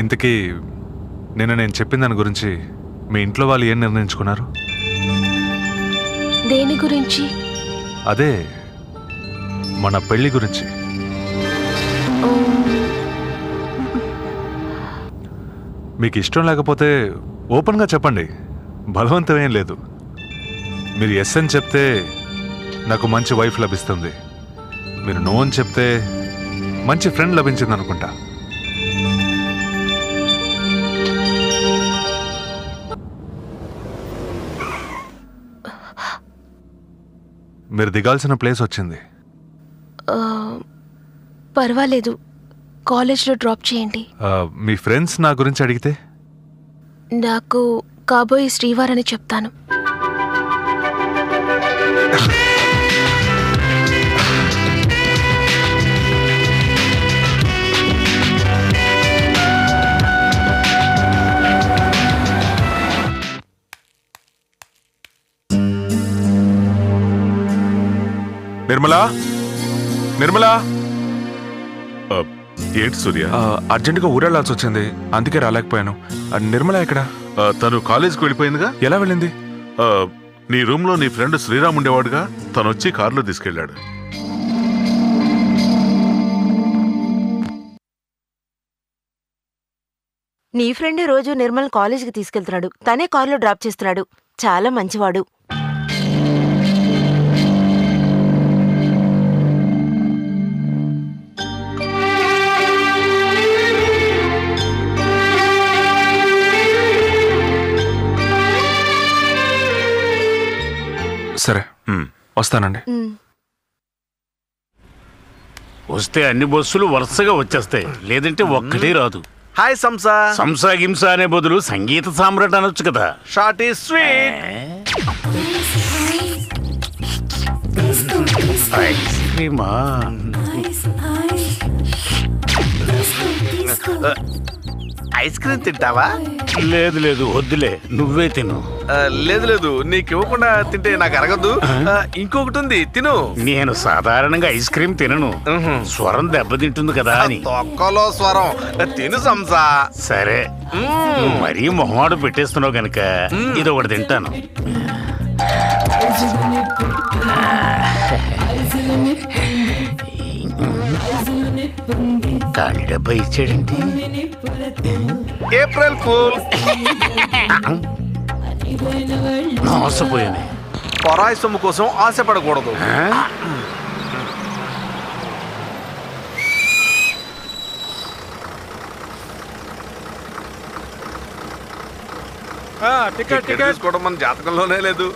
ఇంతకీ నేను చెప్పిన దాని గురించి మీ ఇంట్లో వాళ్ళు ఏం నిర్ణయించుకున్నారు? దేని గురించి? అదే మన పెళ్లి గురించి. మీకు ఇష్టం లేకపోతే ఓపెన్గా చెప్పండి, బలవంతం ఏం లేదు. మీరు ఎస్ అని చెప్తే నాకు మంచి వైఫ్ లభిస్తుంది, మీరు నో అని చెప్తే మంచి ఫ్రెండ్ లభించింది అనుకుంటా. మీరు దిగాల్సిన ప్లేస్ వచ్చింది. పర్వాలేదు, కాలేజ్లో డ్రాప్ చేయండి. మీ ఫ్రెండ్స్ నా గురించి అడిగితే? నాకు కాబోయే శ్రీవార్ అని చెప్తాను. నిర్మలా, నిర్మలా. ఏంటి సూర్య? అర్జెంటుగా ఊరెళ్లాల్సి వచ్చింది, అందుకే రాలేకపోయాను. నిర్మల ఎక్కడ? తను కాలేజీకి వెళ్ళిపోయిందిగా. ఎలా వెళ్ళింది? నీ రూమ్ లో నీ ఫ్రెండ్ శ్రీరామ్ ఉండేవాడుగా, తను వచ్చి కారులో తీసుకెళ్లాడు. నీ ఫ్రెండే రోజు నిర్మల్ కాలేజీకి తీసుకెళ్తున్నాడు, తనే కారులో డ్రాప్ చేస్తున్నాడు. చాలా మంచివాడు. సరే, వస్తానండి. వస్తే అన్ని బస్సులు వరుసగా వచ్చేస్తాయి, లేదంటే ఒక్కటే రాదు. Hi Sansa. సంసా గిమ్సా అనే బదులు సంగీత సామ్రాట్ అనొచ్చు కదా. Short is sweet. ఐస్ క్రీమా? ఐస్ క్రీమ్ తింటావా? లేదు లేదు, వద్దులే, నువ్వే తిను. లేదు లేదు, నీకు ఇవ్వకుండా తింటే నాకు అరగదు. ఇంకొకటి ఉంది, తిను. నేను సాధారణంగా ఐస్ క్రీమ్ తినను, స్వరం దెబ్బతింటుంది కదా అని. తొక్కలో స్వరం. తిను సంసా. సరే, నువ్వు మరీ మొహమాడు పెట్టేస్తున్నావు గనక ఇది ఒకటి తింటాను. ఖాళీ డబ్బా ఇచ్చాడండి. April fool. మోసపోయాను. పరాయి సొమ్ము కోసం ఆశపడకూడదు. టికెట్ తీసుకోవడం మన జాతకంలోనే లేదు.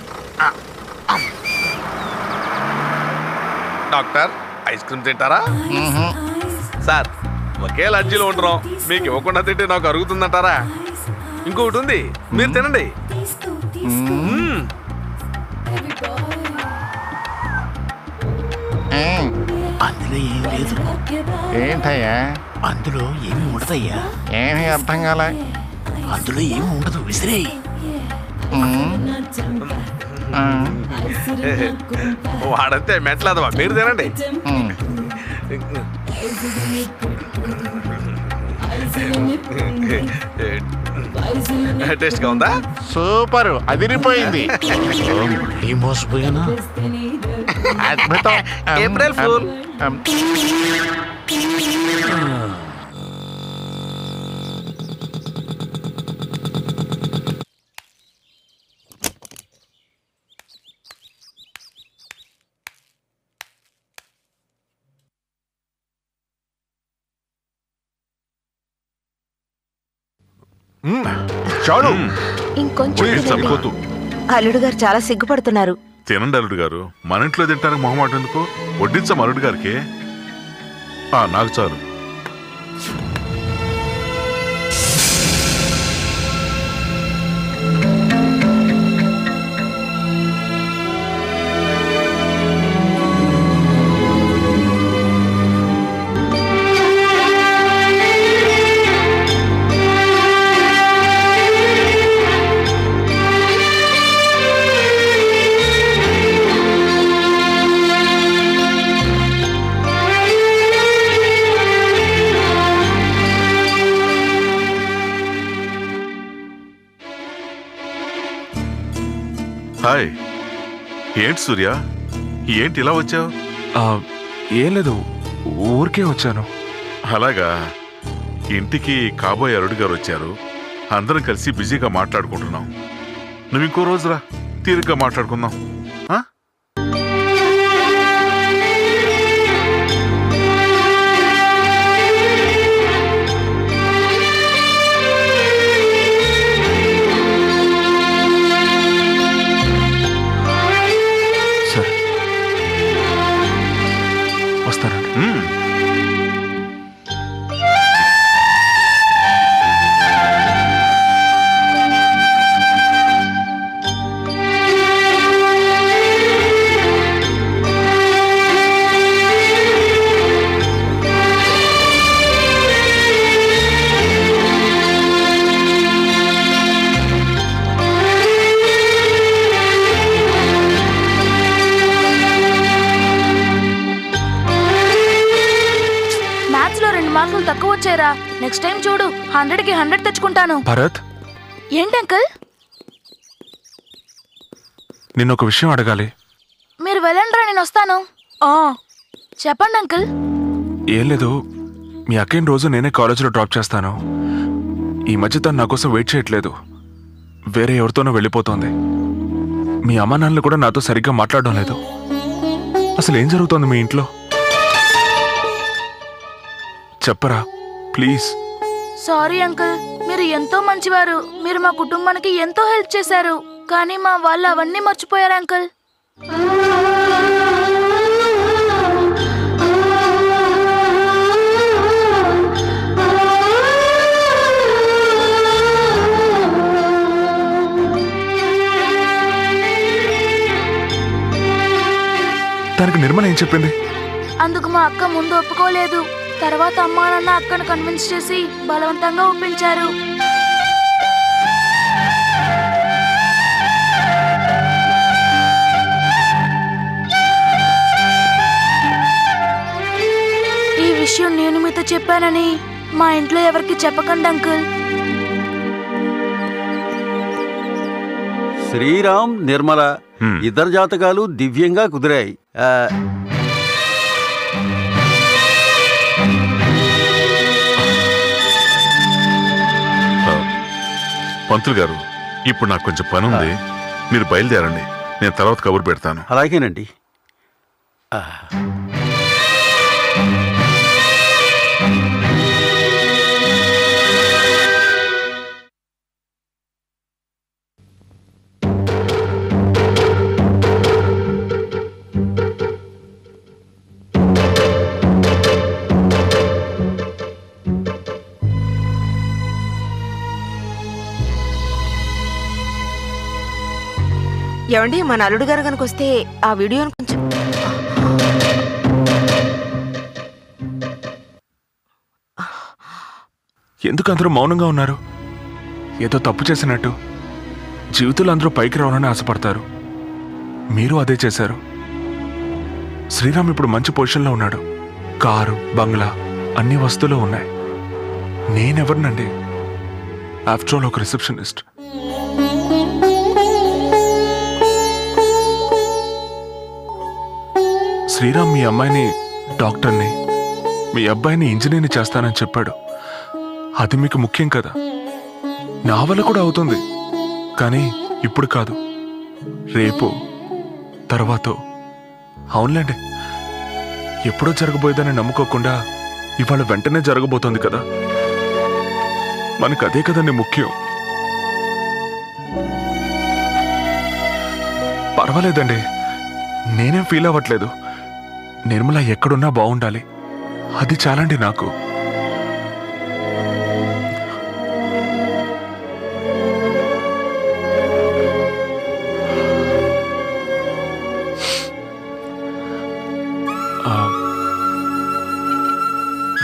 డాక్టర్, ఐస్ క్రీమ్ తింటారా? సార్, ఒకే లంచ్లో ఉంటున్నాం, మీకు ఇవ్వకుండా తింటే నాకు అరుగుతుందంటారా? ఇంకొకటి ఉంది, మీరు తినండి. అందులో ఏం లేదు. ఏంటయ్యా? అందులో ఏమి ఉండదయ్యా. ఏమీ అర్థం కాలే. అందులో ఏమి ఉండదు, విసిరే. వాడంతే మెట్లదవా, మీరు తినండి. టేస్ట్ గా ఉందా? సూపర్, అదిరిపోయింది. ఈ మోసపోయానా? అద్భుతం. April fool. చాలు, ఇంకొంచెం సరిపోతూ. అల్లుడు గారు చాలా సిగ్గుపడుతున్నారు. తినండి అల్లుడు గారు, మన ఇంట్లో తింటానికి మొహమాట ఎందుకు? వడ్డించాం అల్లుడు గారికి. నాకు చాలు. హాయ్. ఏంటి సూర్య, ఏంటి ఇలా వచ్చావు? ఏం లేదు, ఊరికే వచ్చాను. అలాగా. ఇంటికి కాబోయే అల్లుడు గారు వచ్చారు. అందరం కలిసి బిజీగా మాట్లాడుకుంటున్నాం. నువ్వు ఇంకో రోజు రా, తీరిగ్గా మాట్లాడుకుందాం. ఆ? సరే, వస్తానండి. మ్యాథ్స్ లో 2 మార్కులు తక్కువ వచ్చారా? నెక్స్ట్ టైం చూడు, 100కి 100 తెచ్చుకుంటాను. భరత్, ఏంటి అంకుల్? నిన్న ఒక విషయం అడగాలి. మీరు వెళ్ళండిరా, నేను వస్తాను. చెప్పండి అంకుల్. ఏం లేదు, మీ అక్కని రోజు నేనే కాలేజీలో డ్రాప్ చేస్తాను. ఈ మధ్య తను నా కోసం వెయిట్ చేయట్లేదు, వేరే ఎవరితోనో వెళ్ళిపోతోంది. మీ అమ్మా నాన్నలు కూడా నాతో సరిగ్గా మాట్లాడడం లేదు. అసలు ఏం జరుగుతోంది మీ ఇంట్లో? చెప్పరా ప్లీజ్. సారీ అంకుల్, మీరు ఎంతో మంచివారు. మీరు మా కుటుంబానికి ఎంతో హెల్ప్ చేశారు. కానీ మా వాళ్ళు అవన్నీ మర్చిపోయారు అంకుల్. దానికి నిర్మల ఏం చెప్పింది? అందుకు మా అక్క ముందు ఒప్పుకోలేదు. తర్వాత అమ్మా నాన్న అక్కను కన్విన్స్ చేసి బలవంతంగా ఒప్పించారు. ఈ విషయం నేను మీతో చెప్పానని మా ఇంట్లో ఎవరికి చెప్పకండి అంకుల్. శ్రీరామ్, నిర్మల ఇద్దరు జాతకాలు దివ్యంగా కుదిరాయి. పంతులు గారు, ఇప్పుడు నాకు కొంచెం పని ఉంది, మీరు బయలుదేరండి. నేను తర్వాత కబురు పెడతాను. అలాగేనండి. ఏమండి, మన అల్లుడు గారు కనుక వస్తే ఆ వీడియోని కొంచెం ఎందుకు అందరూ మౌనంగా ఉన్నారు? ఏదో తప్పు చేసినట్టు. జీవితంలో అందరూ పైకి రావాలని ఆశపడతారు. మీరు అదే చేశారు. శ్రీరామ్ ఇప్పుడు మంచి పొజిషన్లో ఉన్నాడు. కారు, బంగ్లా, అన్ని వస్తువులు ఉన్నాయి. నేనెవరినండి? ఆఫ్టర్ ఆల్ ఒక రిసెప్షనిస్ట్. శ్రీరామ్ మీ అమ్మాయిని డాక్టర్ని, మీ అబ్బాయిని ఇంజనీర్ని చేస్తానని చెప్పాడు. అది మీకు ముఖ్యం కదా. నా వల్ల కూడా అవుతుంది, కానీ ఇప్పుడు కాదు, రేపు, తర్వాత. అవునులేండి, ఎప్పుడో జరగబోయేదని నమ్ముకోకుండా ఇవాళ వెంటనే జరగబోతోంది కదా. మనకు అదే కదండి ముఖ్యం. పర్వాలేదండి, నేనేం ఫీల్ అవ్వట్లేదు. నిర్మల ఎక్కడున్నా బాగుండాలి, అది చాలండి నాకు.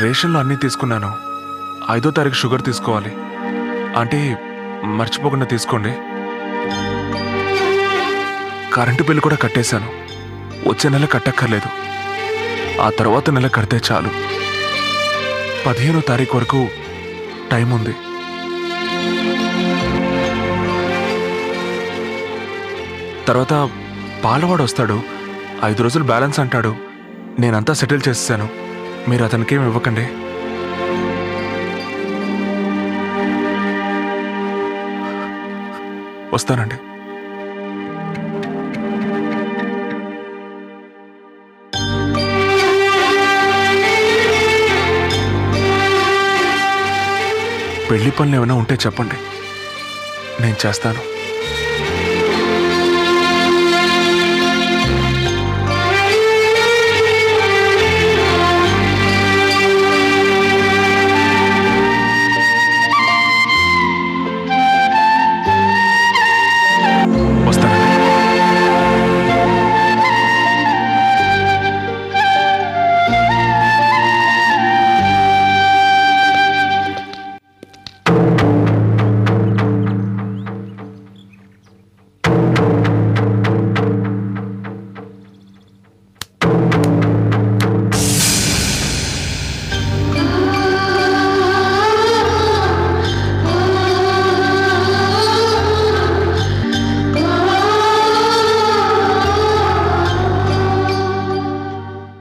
రేషన్లో అన్నీ తీసుకున్నాను. 5వ తారీఖు షుగర్ తీసుకోవాలి. అంటే మర్చిపోకుండా తీసుకోండి. కరెంటు బిల్లు కూడా కట్టేశాను. వచ్చే నెల కట్టక్కర్లేదు, ఆ తర్వాత నెల కడితే చాలు. 15వ తారీఖు వరకు టైం ఉంది. తర్వాత పాలవాడు వస్తాడు, 5 రోజులు బ్యాలెన్స్ అంటాడు. నేనంతా సెటిల్ చేసేసాను. మీరు అతనికి ఏమి ఇవ్వకండి. వస్తానండి. పెళ్లి పనులు ఏమైనా ఉంటే చెప్పండి, నేను చేస్తాను.